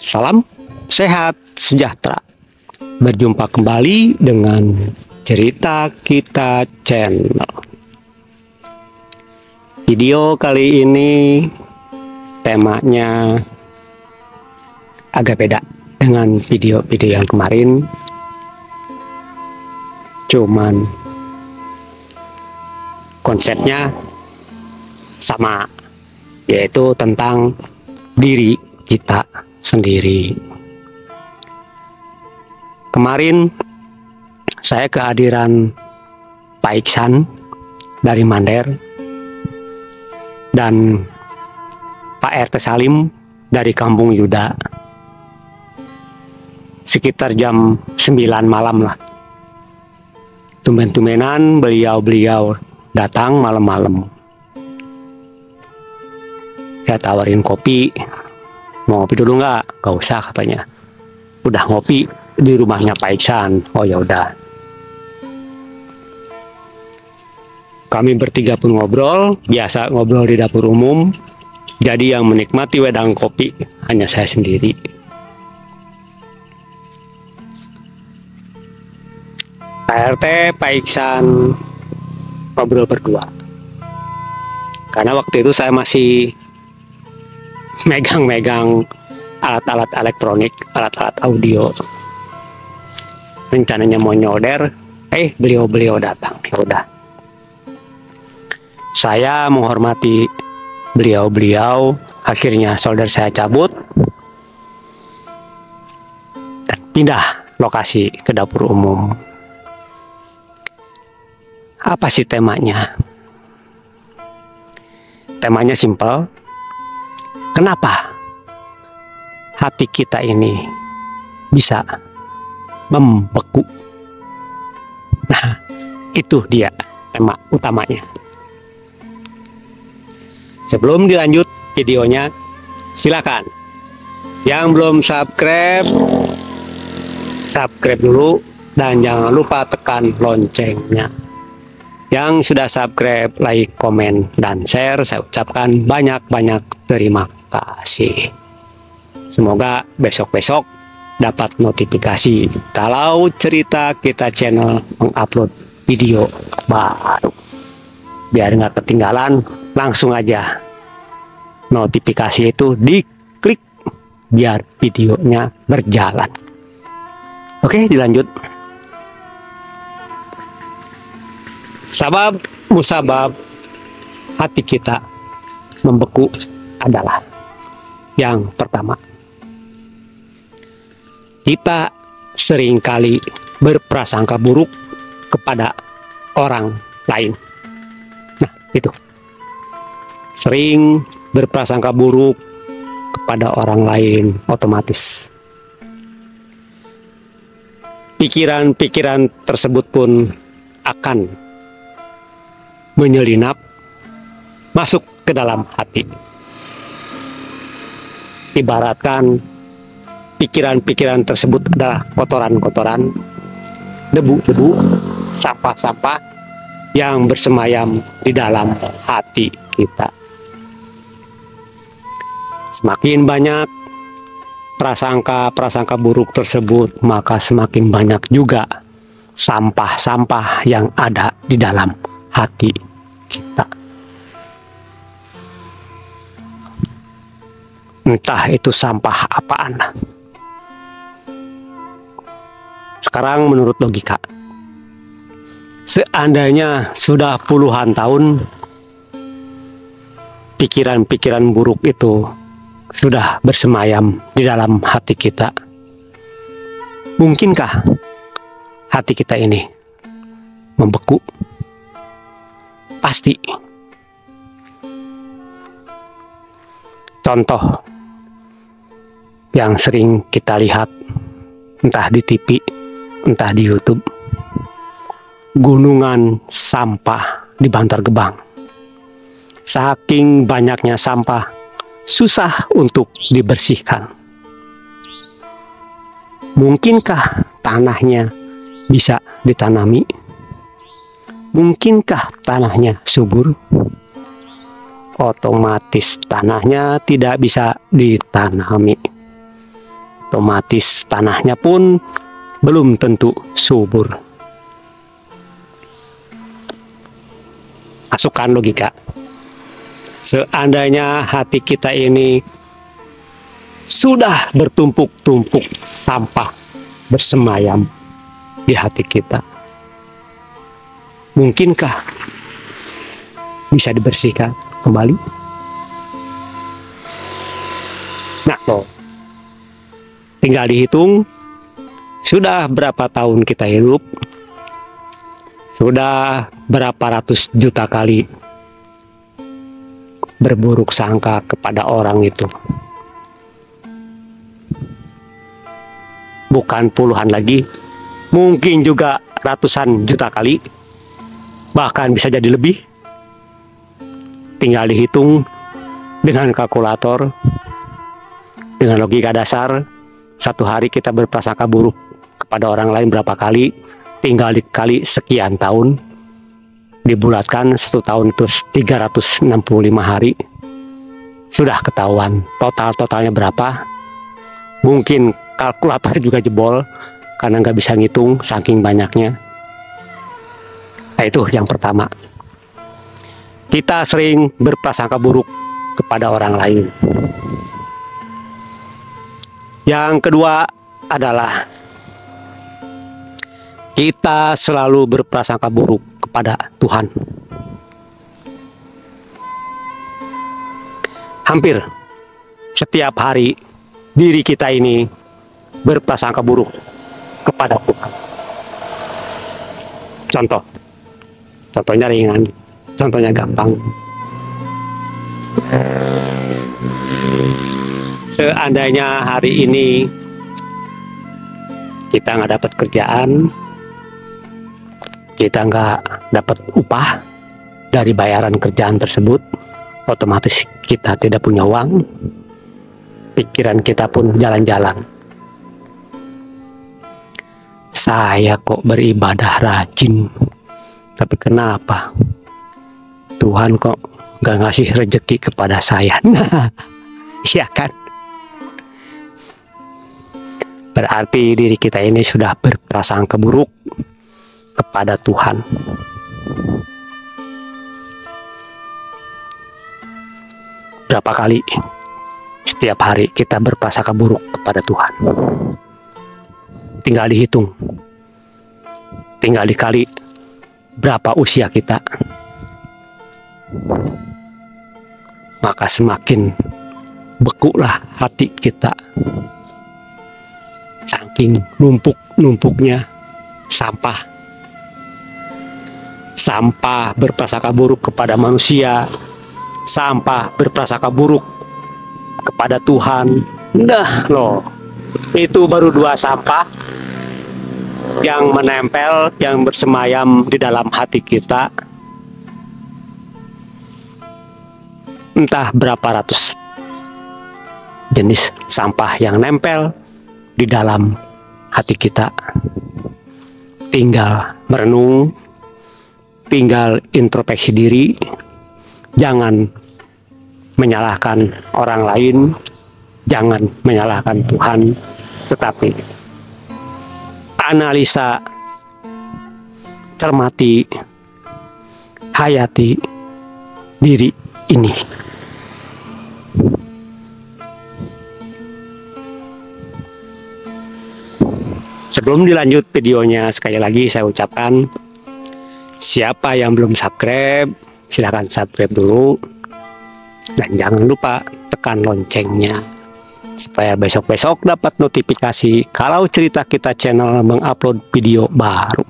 Salam sehat sejahtera. Berjumpa kembali dengan Cerita Kita Channel. Video kali ini temanya agak beda dengan video-video yang kemarin. Cuman konsepnya sama, yaitu tentang diri kita sendiri. Kemarin saya kehadiran Pak Iksan dari Mander dan Pak RT Salim dari Kampung Yuda. Sekitar jam 9 malam lah. Tumben-tumbenan beliau datang malam-malam. Saya tawarin kopi. Mau ngopi dulu nggak? Nggak usah katanya. Udah ngopi di rumahnya Pak Iksan. Oh ya udah. Kami bertiga pun ngobrol, biasa ngobrol di dapur umum. Jadi yang menikmati wedang kopi hanya saya sendiri. Pak RT, Pak Iksan ngobrol berdua. Karena waktu itu saya masih megang alat-alat elektronik, alat-alat audio. Rencananya mau nyolder, beliau datang. Ya udah. Saya menghormati beliau, akhirnya solder saya cabut dan pindah lokasi ke dapur umum. Apa sih temanya? Temanya simpel. Kenapa hati kita ini bisa membeku? Nah, itu dia tema utamanya. Sebelum dilanjut videonya, silakan yang belum subscribe dulu dan jangan lupa tekan loncengnya. Yang sudah subscribe, like, komen, dan share, saya ucapkan banyak-banyak terima kasih. Semoga besok-besok dapat notifikasi kalau Cerita Kita Channel mengupload video baru. Biar nggak ketinggalan, langsung aja notifikasi itu diklik biar videonya berjalan. Oke, dilanjut. Sabab musabab hati kita membeku adalah yang pertama, kita seringkali berprasangka buruk kepada orang lain. Nah, itu sering berprasangka buruk kepada orang lain, otomatis pikiran-pikiran tersebut pun akan menyelinap masuk ke dalam hati. Ibaratkan pikiran-pikiran tersebut adalah kotoran-kotoran, debu-debu, sampah-sampah yang bersemayam di dalam hati kita. Semakin banyak prasangka buruk tersebut, maka semakin banyak juga sampah-sampah yang ada di dalam hati kita. Entah itu sampah apaan. Sekarang menurut logika, seandainya sudah puluhan tahun pikiran-pikiran buruk itu sudah bersemayam di dalam hati kita, mungkinkah hati kita ini membeku? Pasti. Contoh yang sering kita lihat, entah di TV, entah di YouTube, gunungan sampah di Bantar Gebang. Saking banyaknya sampah, susah untuk dibersihkan. Mungkinkah tanahnya bisa ditanami? Mungkinkah tanahnya subur? Otomatis tanahnya tidak bisa ditanami. otomatis tanahnya pun belum tentu subur. Masukkan logika. Seandainya hati kita ini sudah bertumpuk-tumpuk sampah bersemayam di hati kita, mungkinkah bisa dibersihkan kembali? Nah, loh, tinggal dihitung sudah berapa tahun kita hidup, sudah berapa ratus juta kali berburuk sangka kepada orang itu. Bukan puluhan lagi, mungkin juga ratusan juta kali, bahkan bisa jadi lebih. Tinggal dihitung dengan kalkulator, dengan logika dasar. Satu hari kita berprasangka buruk kepada orang lain berapa kali, tinggal dikali sekian tahun, dibulatkan 1 tahun terus 365 hari, sudah ketahuan totalnya berapa. Mungkin kalkulator juga jebol karena nggak bisa ngitung saking banyaknya. Nah, itu yang pertama. Kita sering berprasangka buruk kepada orang lain. Yang kedua adalah kita selalu berprasangka buruk kepada Tuhan. Hampir setiap hari diri kita ini berprasangka buruk kepada Tuhan. Contohnya ringan, contohnya gampang. Seandainya hari ini kita nggak dapat kerjaan, kita nggak dapat upah dari bayaran kerjaan tersebut, otomatis kita tidak punya uang, pikiran kita pun jalan-jalan. Saya kok beribadah rajin, tapi kenapa Tuhan kok nggak ngasih rezeki kepada saya? Nah, iya kan? Berarti diri kita ini sudah berprasangka buruk kepada Tuhan. Berapa kali setiap hari kita berprasangka buruk kepada Tuhan? Tinggal dihitung, tinggal dikali berapa usia kita, maka semakin bekulah hati kita. Saking numpuknya sampah berprasangka buruk kepada manusia, sampah berprasangka buruk kepada Tuhan. Nah loh, itu baru 2 sampah yang menempel, yang bersemayam di dalam hati kita. Entah berapa ratus jenis sampah yang nempel di dalam hati kita. Tinggal merenung, tinggal introspeksi diri. Jangan menyalahkan orang lain, jangan menyalahkan Tuhan, tetapi analisa, cermati, hayati diri ini. Sebelum dilanjut videonya, sekali lagi saya ucapkan, siapa yang belum subscribe, silahkan subscribe dulu. Dan jangan lupa tekan loncengnya, supaya besok-besok dapat notifikasi kalau Cerita Kita channel mengupload video baru.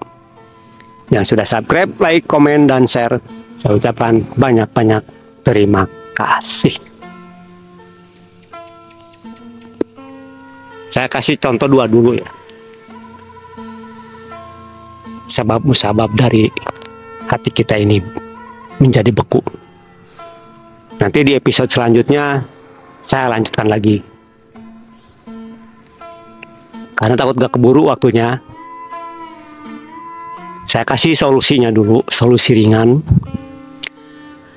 Yang sudah subscribe, like, komen, dan share, saya ucapkan banyak-banyak terima kasih. Saya kasih contoh 2 dulu ya. Sebab musabab dari hati kita ini menjadi beku. Nanti di episode selanjutnya saya lanjutkan lagi, karena takut gak keburu waktunya. Saya kasih solusinya dulu, solusi ringan,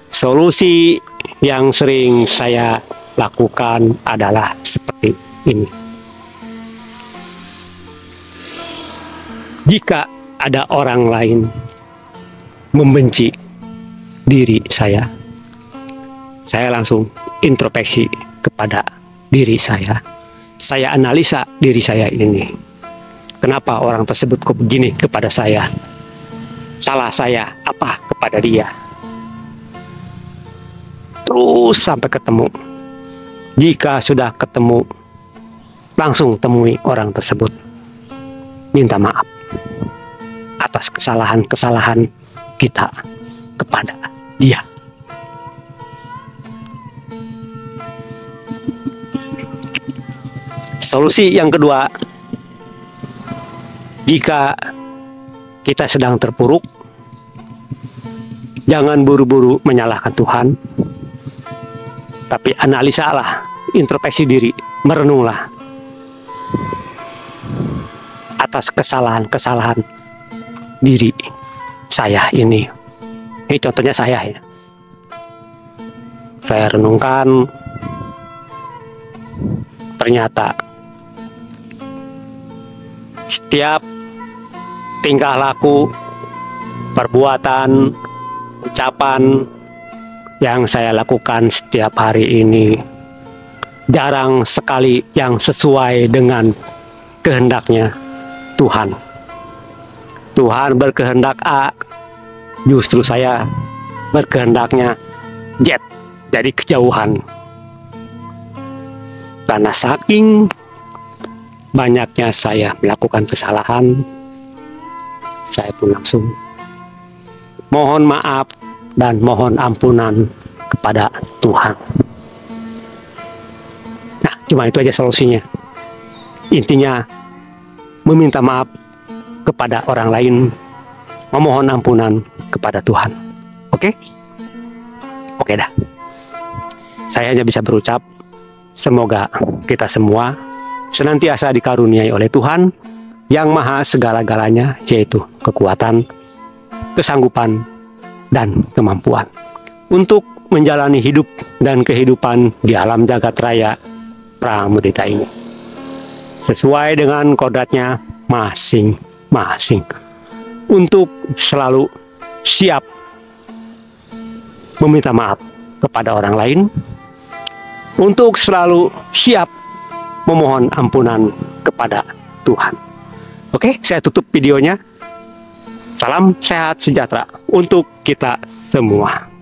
solusi yang sering saya lakukan adalah seperti ini. Jika ada orang lain membenci diri saya langsung introspeksi kepada diri saya. Saya analisa diri saya ini. Kenapa orang tersebut kok begini kepada saya? Salah saya apa kepada dia? Terus sampai ketemu. Jika sudah ketemu, langsung temui orang tersebut. Minta maaf atas kesalahan-kesalahan kita kepada dia. Solusi yang kedua, jika kita sedang terpuruk, jangan buru-buru menyalahkan Tuhan, tapi analisalah, introspeksi diri, merenunglah atas kesalahan-kesalahan diri saya ini. Ini contohnya saya ya. Saya renungkan, ternyata setiap tingkah laku, perbuatan, ucapan yang saya lakukan setiap hari ini jarang sekali yang sesuai dengan kehendaknya Tuhan. Tuhan berkehendak A, justru saya berkehendaknya Z, dari kejauhan. Karena saking banyaknya saya melakukan kesalahan, saya pun langsung mohon maaf dan mohon ampunan kepada Tuhan. Nah, cuma itu aja solusinya. Intinya, meminta maaf kepada orang lain, memohon ampunan kepada Tuhan. Oke? Oke dah. Saya hanya bisa berucap, semoga kita semua senantiasa dikaruniai oleh Tuhan yang maha segala-galanya, yaitu kekuatan, kesanggupan, dan kemampuan untuk menjalani hidup dan kehidupan di alam jagat raya pramudita ini sesuai dengan kodratnya masing-masing, untuk selalu siap meminta maaf kepada orang lain, untuk selalu siap memohon ampunan kepada Tuhan. Oke, saya tutup videonya. Salam sehat sejahtera untuk kita semua.